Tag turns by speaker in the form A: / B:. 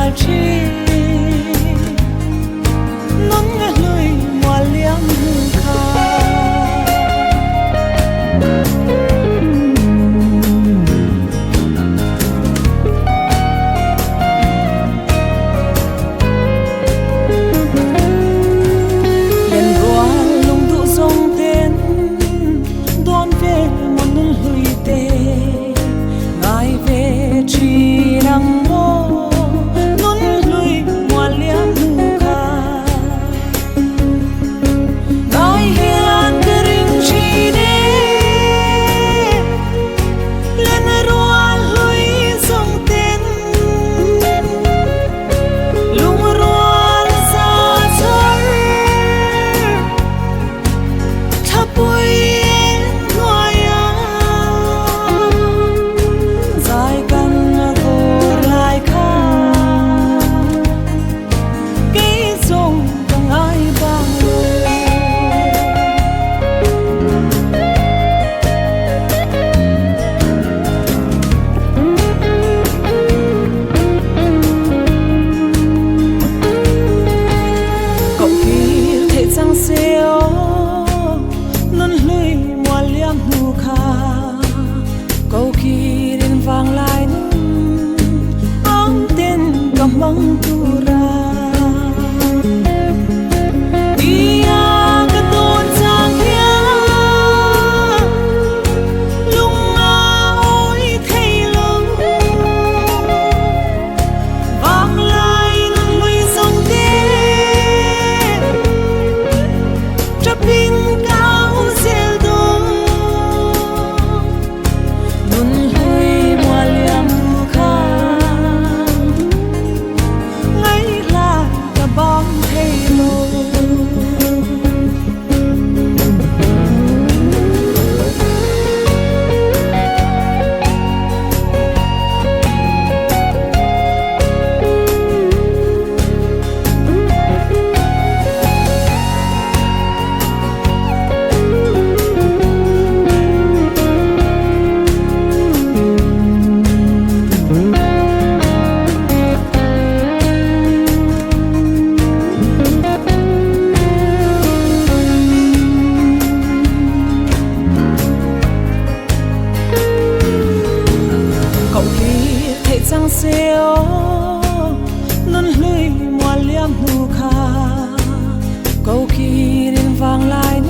A: là chi nón nghe lời mùa liang kha lên qua lung đủ sông tên đón về một nón lùi tê ngài về chi nắng mơ nón lùi mùa liang kha ngài hiền cái rình chi đê lên qua lùi sông tên lung ruột xa xôi thắp bụi hoa dài căn cô lại khá cái dòng càng ai bằng cậu kia thể sang xeo nón lưới mùa liang hù kha câu kia đến vang lại áng tên cầm mong tu ra ia cái tôn sang kia lung ôi thấy lâu vang lại nón lưới sông tên chấp pin cao xel đô nón lưới mùa liang kha ngay là cả bóng thấy lâu cậu kia thể sang xeo nón lưới mùa liang hù kha câu kia đến vang lại